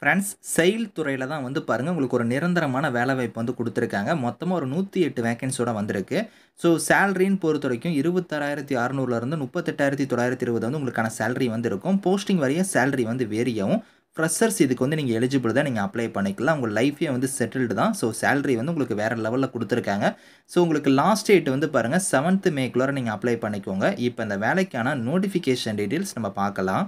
Friends sail துறையில தான் வந்து பாருங்க, உங்களுக்கு ஒரு நிரந்தரமான வேலைவாய்ப்பு வந்து குடுத்துருக்காங்க. மொத்தமா ஒரு 108 வேக்கன்ஸியோட வந்திருக்கு. ஸோ சேலரின்னு பொறுத்தவரைக்கும் 26,600 இருந்து 38,920 வந்து உங்களுக்கான சேலரி வந்து இருக்கும். போஸ்டிங் வாரியா சேலரி வந்து வேரி ஆகும். ஃப்ரெஷர்ஸ் இதுக்கு வந்து நீங்க எலிஜிபிள் தான். நீங்க அப்ளை பண்ணிக்கலாம். உங்க லைஃபே வந்து செட்டில்டு தான். ஸோ சேலரி வந்து உங்களுக்கு வேற லெவல்ல குடுத்துருக்காங்க. ஸோ உங்களுக்கு லாஸ்ட் டேட் வந்து பாருங்க 7th மேக்குள்ளார நீங்க அப்ளை பண்ணிக்கோங்க. இப்ப இந்த வேலைக்கான நோட்டிஃபிகேஷன் டீட்டெயில்ஸ் நம்ம பார்க்கலாம்.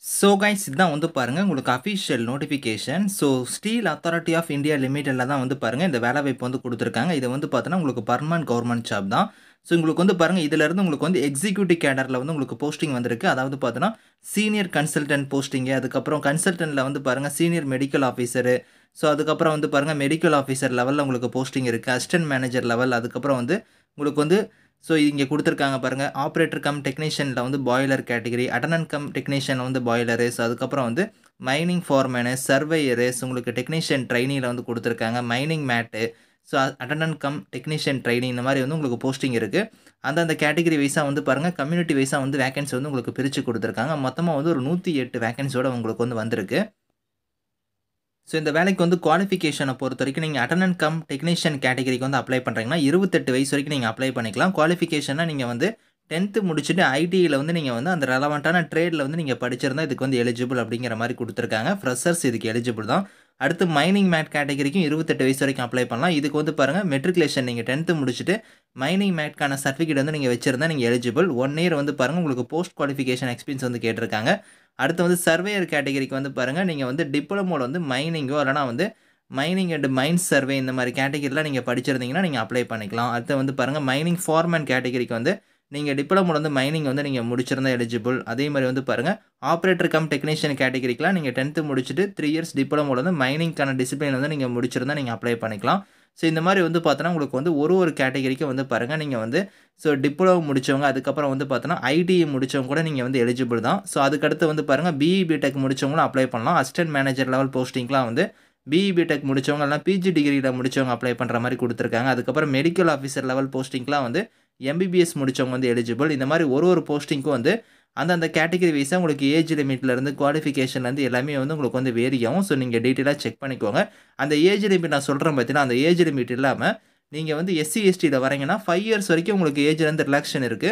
ஸோ கைஸ் இதான் வந்து பாருங்க உங்களுக்கு official notification. So steel authority of India லிமிடெட்ல தான் வந்து பாருங்க இந்த வேலைவாய்ப்பு வந்து குடுத்துருக்காங்க. இது வந்து பார்த்தீங்கன்னா உங்களுக்கு பெர்மனன்ட் கவர்ன்மெண்ட் ஜாப் தான். ஸோ உங்களுக்கு வந்து பாருங்க இதிலிருந்து உங்களுக்கு வந்து எக்ஸிக்யூட்டிவ் கேடர்ல வந்து உங்களுக்கு போஸ்டிங் வந்திருக்கு. அதாவது பார்த்தீங்கன்னா சீனியர் கன்சல்டன்ட் போஸ்டிங், அதுக்கப்புறம் கன்சல்டன்ட்ல வந்து பாருங்க சீனியர் மெடிக்கல் ஆஃபீசர். ஸோ அதுக்கப்புறம் வந்து பாருங்க மெடிக்கல் ஆஃபீசர் லெவல்ல உங்களுக்கு போஸ்டிங் இருக்கு. அசிஸ்டன்ட் மேனேஜர் லெவல், அதுக்கப்புறம் வந்து உங்களுக்கு வந்து ஸோ இங்க குடுத்துருக்காங்க பாருங்க. ஆப்பரேட்டர் கம் டெக்னீஷியன்ல வந்து பாய்லர் கேட்டகரி, அட்டெண்டன்ட் கம் டெக்னீஷியன்ல வந்து பாய்லரு. ஸோ அதுக்கப்புறம் வந்து மைனிங் ஃபோர்மேனு, சர்வேயரு, உங்களுக்கு டெக்னீஷியன் ட்ரெய்னில வந்து குடுத்துருக்காங்க. Mining mate, so attendant cum technician trainee இந்த மாரி வந்து உங்களுக்கு போஸ்டிங் இருக்கு. அந்தந்த கேட்டகரி வைஸா வந்து பாருங்க, கம்யூனிட்டி வைஸா வந்து வேக்கன்ஸி வந்து உங்களுக்கு பிரிச்சு குடுத்துருக்காங்க. மொத்தமா வந்து ஒரு 108 வேக்கன்ஸியோட உங்களுக்கு வந்து வந்திருக்கு. ஸோ இந்த வேலைக்கு வந்து குவாலிஃபிகேஷன பொறுத்தவரைக்கும் நீங்க அட்டெண்டன்ட் கம் டெக்னீஷியன் கேட்டகரிக்கு வந்து அப்ளை பண்றீங்கன்னா, 28 வயசு வரைக்கும் நீங்க அப்ளை பண்ணிக்கலாம். குவாலிஃபிகேஷன்னா நீங்க வந்து 10th முடிச்சுட்டு ஐடில வந்து நீங்க வந்து அந்த ரெலவன்ட்டான ட்ரேட்ல வந்து நீங்க படிச்சிருந்தா இதுக்கு வந்து எலிஜிபிள் அப்படிங்கிற மாரி குடுத்துருக்காங்க. ஃப்ரெஷர்ஸ் இதுக்கு எலிஜிபிள் தான். அடுத்து மைனிங் மேட் கேட்டகரிக்கும் 28 வயசு வரைக்கும் அப்ளை பண்ணலாம். இதுக்கு வந்து பாருங்க மெட்ரிகுலேஷன் நீங்க 10th முடிச்சுட்டு மைனிங் மேட்க்கான சர்டிஃபிகேட் வந்து நீங்க வச்சிருந்தா நீங்க எலிஜிபிள். 1 இயர் வந்து பாருங்க உங்களுக்கு போஸ்ட் குவாலிஃபிகேஷன் எக்ஸ்பீரியன்ஸ் வந்து கேட்டிருக்காங்க. அடுத்து வந்து சர்வேயர் கேட்டகரிக்கு வந்து பாருங்க, நீங்க வந்து டிப்ளமோல வந்து மைனிங்கோ இல்லன்னா வந்து மைனிங் அண்ட் மைன்ஸ் சர்வே இந்த மாரி கேட்டகரில நீங்க படிச்சிருந்தீங்கன்னா, நீங்க அப்ளை பண்ணிக்கலாம். அடுத்து வந்து பாருங்க மைனிங் ஃபோர்மேன் கேட்டகரிக்கு வந்து நீங்க டிப்ளமோல வந்து மைனிங் வந்து நீங்க முடிச்சிருந்தா எலிஜிபிள். அதே மாரி வந்து பாருங்க ஆப்பரேட்டர் கம் டெக்னீஷியன் கேட்டகரிக்குலாம் நீங்க 10th முடிச்சுட்டு 3 இயர்ஸ் டிப்ளமோல வந்து மைனிங்க்கான டிசிப்ளின் வந்து நீங்க முடிச்சிருந்தா நீங்க அப்ளை பண்ணிக்கலாம். ஸோ இந்த மாரி வந்து பார்த்தோன்னா, உங்களுக்கு வந்து ஒரு கேட்டகரிக்கும் வந்து பாருங்க, நீங்க வந்து ஸோ டிப்ளமோ முடிச்சவங்க, அதுக்கப்புறம் வந்து பார்த்தோன்னா ஐடிஐ முடிச்சவங்க கூட நீங்க வந்து எலிஜிபிள் தான். ஸோ அதுக்கடுத்து வந்து பாருங்க பிஇ, பிடெக் முடிச்சவங்களும் அப்ளை பண்ணலாம். அசிஸ்டன்ட் மேனேஜர் லெவல் போஸ்டிங்லாம் வந்து பிஇ, பிடெக் முடிச்சவங்க இல்லனா பிஜி டிகிரில முடிச்சவங்க அப்ளை பண்ற மாரி குடுத்துருக்காங்க. அதுக்கப்புறம் மெடிக்கல் ஆஃபீசர் லெவல் போஸ்டிங்லாம் வந்து எம்பிபிஎஸ் முடிச்சவங்க வந்து எலிஜிபிள். இந்த மாரி ஒரு போஸ்டிங்க்கும் வந்து அந்தந்த கேட்டகரி வைஸா உங்களுக்கு ஏஜ் லிமிட்லேருந்து குவாலிஃபிகேஷன்லேருந்து எல்லாமே வந்து உங்களுக்கு வந்து வேரி ஆகும். ஸோ நீங்க டீட்டெயிலா செக் பண்ணிக்கோங்க. அந்த ஏஜ் லிமிட் நான் சொல்றேன் பார்த்தீங்கன்னா, அந்த ஏஜ் லிமிட் இல்லாம நீங்க வந்து எஸ்சி, எஸ்டில வரீங்கன்னா 5 இயர்ஸ் வரைக்கும் உங்களுக்கு ஏஜ்லேருந்து ரிலாக்சேஷன் இருக்கு.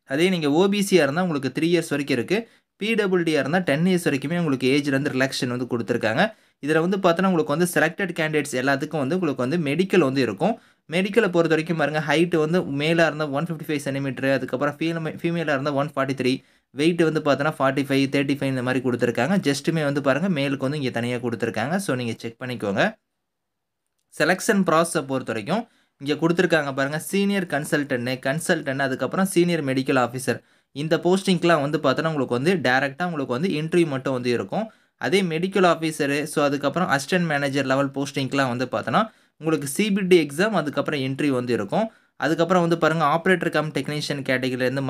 அதே நீங்க ஓபிசியா இருந்தா உங்களுக்கு 3 இயர்ஸ் வரைக்கும் இருக்கு. பிடபிள்யூடியா இருந்தா 10 இயர்ஸ் வரைக்குமே உங்களுக்கு ஏஜ்லேருந்து ரிலாக்சேஷன் வந்து குடுத்துருக்காங்க. இதில வந்து பார்த்தோன்னா, உங்களுக்கு வந்து செலக்டட் கேண்டிடேட்ஸ் எல்லாத்துக்கும் வந்து உங்களுக்கு வந்து மெடிக்கல் வந்து இருக்கும். மெடிக்கல பொறுத்தவரைக்கும் பாருங்க, ஹைட் வந்து மேலா இருந்தா 155 சென்டிமீட்டர், அதுக்கப்புறம் ஃபீமேலா இருந்தா 143, வெயிட் வந்து பார்த்தோன்னா 45, 35 இந்த மாரி குடுத்துருக்காங்க. ஜஸ்ட்டுமே வந்து பாருங்க மேலுக்கு வந்து இங்க தனியா குடுத்துருக்காங்க. ஸோ நீங்க செக் பண்ணிக்கோங்க. செலக்ஷன் ப்ராசஸ பொறுத்தவரைக்கும், இங்க குடுத்துருக்காங்க பாருங்க. சீனியர் கன்சல்டன்ட் அதுக்கப்புறம் சீனியர் மெடிக்கல் ஆஃபீசர். இந்த போஸ்டிங்க்குலாம் வந்து பார்த்தோன்னா, உங்களுக்கு வந்து டைரக்ட்டா உங்களுக்கு வந்து இன்டர்வியூ மட்டும் வந்து இருக்கும். அதே மெடிக்கல் ஆஃபீசரு, ஸோ அதுக்கப்புறம் அசிஸ்டன்ட் மேனேஜர் லெவல் போஸ்டிங்க்குலாம் வந்து பார்த்தோன்னா, உங்களுக்கு சிபிடி எக்ஸாம் அதுக்கப்புறம் இன்டர்வியூ வந்து இருக்கும். அதுக்கப்புறம் வந்து பாருங்க ஆப்பரேட்டர் கம் டெக்னீஷியன் கேட்டகரிலேருந்து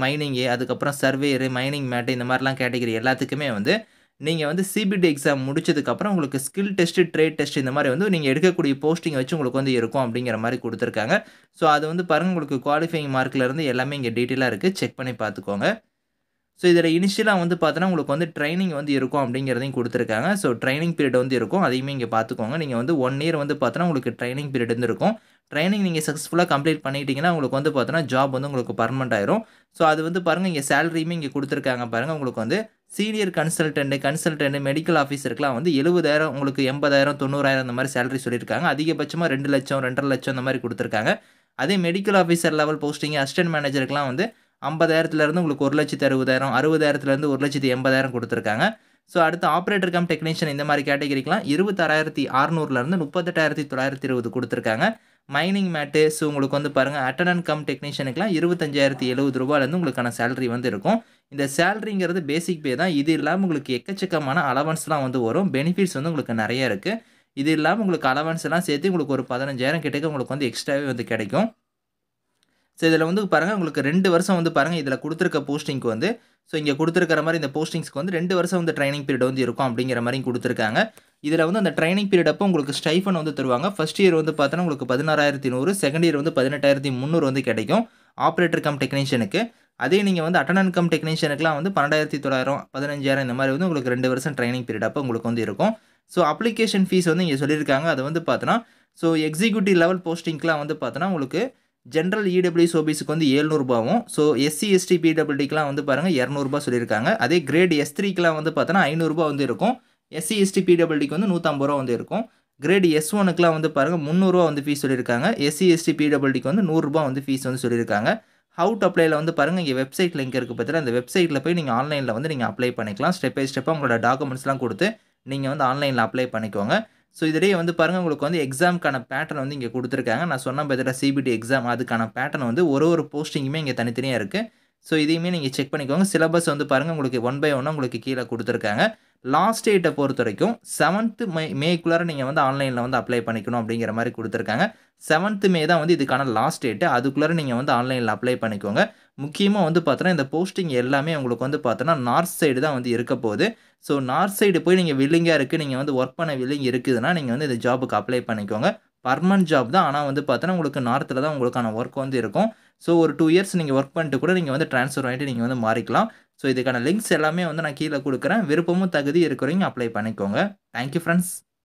மைனிங்கு, அதுக்கப்புறம் சர்வேயரு, மைனிங் மேட் இந்த மாரிலாம் கேட்டகரி எல்லாத்துக்குமே வந்து நீங்க வந்து சிபிடி எக்ஸாம் முடிச்சதுக்கப்புறம் உங்களுக்கு ஸ்கில் டெஸ்ட், ட்ரேட் டெஸ்ட் இந்த மாரி வந்து நீங்க எடுக்கக்கூடிய போஸ்டிங் வச்சு உங்களுக்கு வந்து இருக்கும் அப்படிங்கிற மாரி குடுத்துருக்காங்க. ஸோ அது வந்து பாருங்க உங்களுக்கு குவாலிஃபையிங் மார்க்லேருந்து எல்லாமே இங்க டீட்டெயிலா இருக்கு. செக் பண்ணி பார்த்துக்கோங்க. ஸோ இதில இனிஷியலா வந்து பார்த்தோன்னா, உங்களுக்கு வந்து ட்ரெய்னிங் வந்து இருக்கும் அப்படிங்கிறதையும் குடுத்துருக்காங்க. ஸோ ட்ரெய்னிங் பீரியட் வந்து இருக்கும். அதையுமே இங்க பார்த்துக்கோங்க. நீங்க வந்து 1 இயர் வந்து பார்த்தோன்னா, உங்களுக்கு ட்ரெய்னிங் பீரியட் வந்து இருக்கும். ட்ரெய்னிங் நீங்க சக்சஸ்ஃபுல்லா கம்ப்ளீட் பண்ணிட்டீங்கன்னா, உங்களுக்கு வந்து பார்த்தோன்னா, ஜாப் வந்து உங்களுக்கு பெர்மனன்ட் ஆயிரும். ஸோ அது வந்து பாருங்க இங்க சேலரியுமே இங்க குடுத்துருக்காங்க பாருங்க. உங்களுக்கு வந்து சீனியர் கன்சல்டன்ட், மெடிக்கல் ஆஃபீசருக்குலாம் வந்து 70,000 உங்களுக்கு 80,000, 90,000 இந்த மாரி சேலரி சொல்லியிருக்காங்க. அதிகபட்சமா 2,00,000, 2,50,000 இந்த மாரி குடுத்துருக்காங்க. அதே medical officer level posting, assistant மேனேஜருக்குலாம் வந்து 50,000லேருந்து உங்களுக்கு 1,60,000, 60,000லேருந்து 1,80,000 குடுத்துருக்காங்க. ஸோ அடுத்து ஆப்பரேட்டர் கம் டெக்னீஷியன் இந்த மாரி கேட்டகரிக்குலாம் 26,600லேருந்து 38,920 குடுத்துருக்காங்க. மைனிங் மேட்டு, ஸோ உங்களுக்கு வந்து பாருங்க அட்டெண்டன்ட் கம் டெக்னீஷியனுக்குலாம் ரூ. 25,070லேருந்து உங்களுக்கான சேலரி வந்து இருக்கும். இந்த சேலரிங்கிறது பேசிக் பே தான். இது இல்லாம உங்களுக்கு எக்கச்சக்கமான அலவன்ஸ்லாம் வந்து வரும். பெனிஃபிட்ஸ் வந்து உங்களுக்கு நெறைய இருக்கு. இது இல்லாம உங்களுக்கு அலவன்ஸ் எல்லாம் சேர்த்து உங்களுக்கு ஒரு 15,000 கிட்டக்க உங்களுக்கு வந்து எக்ஸ்ட்ராவே வந்து கிடைக்கும். ஸோ இதில வந்து பாருங்க உங்களுக்கு 2 வருஷம் வந்து பாருங்க இதில குடுத்துருக்க போஸ்டிங்க்கு வந்து ஸோ இங்க குடுத்துருக்கிற மாரி இந்த போஸ்டிங்ஸ்க்கு வந்து 2 வருஷம் வந்து ட்ரெய்னிங் பீரியட் வந்து இருக்கும் அப்படிங்கிற மாரியும் குடுத்துருக்காங்க. இதில வந்து அந்த ட்ரெய்னிங் பீரியட் அப்போ உங்களுக்கு ஸ்டைஃபன் வந்து தருவாங்க. ஃபர்ஸ்ட் இயர் வந்து பார்த்தோன்னா உங்களுக்கு 16,100, செகண்ட் இயர் வந்து 18,300 வந்து கிடைக்கும். ஆப்பரேட்டர் கம் டெக்னீஷியனுக்கு. அதே நீங்க வந்து அட்டெண்டன்ட் கம் டெக்னீஷியனுக்குலாம் வந்து 12,900 15,000 இந்த மாரி வந்து உங்களுக்கு 2 வருஷம் ட்ரெய்னிங் பீரியட் அப்ப உங்களுக்கு வந்து இருக்கும். ஸோ அப்ளிகேஷன் ஃபீஸ் வந்து இங்க சொல்லியிருக்காங்க. அது வந்து பார்த்தோன்னா, ஸோ எக்ஸிக்யூட்டிவ் லெவல் போஸ்டிங்க்குலாம் வந்து பார்த்தோன்னா, உங்களுக்கு ஜெனரல் இடபிள்யூஎஸ், ஓபிசிக்கு வந்து ரூ. 700வும், ஸோ எஸ்சி, எஸ்டி, பிடபிள்யூடிக்குலாம் வந்து பாருங்க ரூ. 200 சொல்லியிருக்காங்க. அதே கிரேட் எஸ்3க்குலாம் வந்து பார்த்தோன்னா, ரூ. 500 வந்து இருக்கும். எஸ்சி, எஸ்டி, பிடபிள்யூடிக்கு வந்து ரூ. 150 வந்து இருக்கும். கிரேட் எஸ்1க்குலாம் வந்து பாருங்க ரூ. 300 வந்து ஃபீஸ் சொல்லியிருக்காங்க. எஸ்சி, எஸ்டி, பிடபிள்யூடிக்கு வந்து ரூ. 100 வந்து ஃபீஸ் வந்து சொல்லியிருக்காங்க. ஹவ் டு அப்ளைல வந்து பாருங்க, இங்க வெப்சைட் லிங்க் இருக்கு பார்த்தீங்களா, அந்த வெப்சைட்ல போய் நீங்க ஆன்லைன்ல வந்து நீங்க அப்ளை பண்ணிக்கலாம். ஸ்டெப் பை ஸ்டெப்பா உங்களோட டாக்குமெண்ட்ஸ்லாம் குடுத்து, நீங்க வந்து ஆன்லைன்ல அப்ளை பண்ணிக்கோங்க. ஸோ இதிலேயே வந்து பாருங்க, உங்களுக்கு வந்து எக்ஸாம்க்கான பேட்டர்ன் வந்து இங்க குடுத்துருக்காங்க. நான் சொன்னேன் பார்த்தீங்களா, சிபிடி எக்ஸாம் அதுக்கான பேட்டர்ன் வந்து ஒரு போஸ்டிங்குமே இங்க தனித்தனியா இருக்கு. ஸோ இதையுமே நீங்க செக் பண்ணிக்கோங்க. சிலபஸ் வந்து பாருங்க, உங்களுக்கு ஒன் பை ஒன்னா உங்களுக்கு கீழ குடுத்துருக்காங்க. லாஸ்ட் டேட்ட பொறுத்தவரைக்கும் 7த் மேக்குள்ளார நீங்க வந்து ஆன்லைன்ல வந்து அப்ளை பண்ணிக்கணும் அப்படிங்கிற மாரி குடுத்துருக்காங்க. 7த் மே தான் வந்து இதுக்கான லாஸ்ட் டேட். அதுக்குள்ளார நீங்க வந்து ஆன்லைன்ல அப்ளை பண்ணிக்கோங்க. முக்கியமா வந்து பார்த்தோன்னா, இந்த போஸ்டிங் எல்லாமே உங்களுக்கு வந்து பார்த்தோன்னா, நார்த் சைடு தான் வந்து இருக்க போது. ஸோ நார்த் சைடு போய் நீங்க வில்லிங்கா இருக்கு, நீங்க வந்து வொர்க் பண்ண வில்லிங் இருக்குதுன்னா, நீங்க வந்து இந்த ஜாப்க்கு அப்ளை பண்ணிக்கோங்க. பெர்மனன்ட் ஜாப் தான். ஆனா வந்து பார்த்தோன்னா, உங்களுக்கு நார்த்ல தான் உங்களுக்கான வொர்க் வந்து இருக்கும். ஸோ ஒரு 2 இயர்ஸ் நீங்க வொர்க் பண்ணிட்டு கூட நீங்க வந்து ட்ரான்ஸ்ஃபர் ஆயிட்டு நீங்க வந்து மாறிக்கலாம். ஸோ இதுக்கான லிங்க்ஸ் எல்லாமே வந்து நான் கீழ குடுக்குறேன். விருப்பமும் தகுதி இருக்கிறவங்க அப்ளை பண்ணிக்கோங்க. Thank you friends.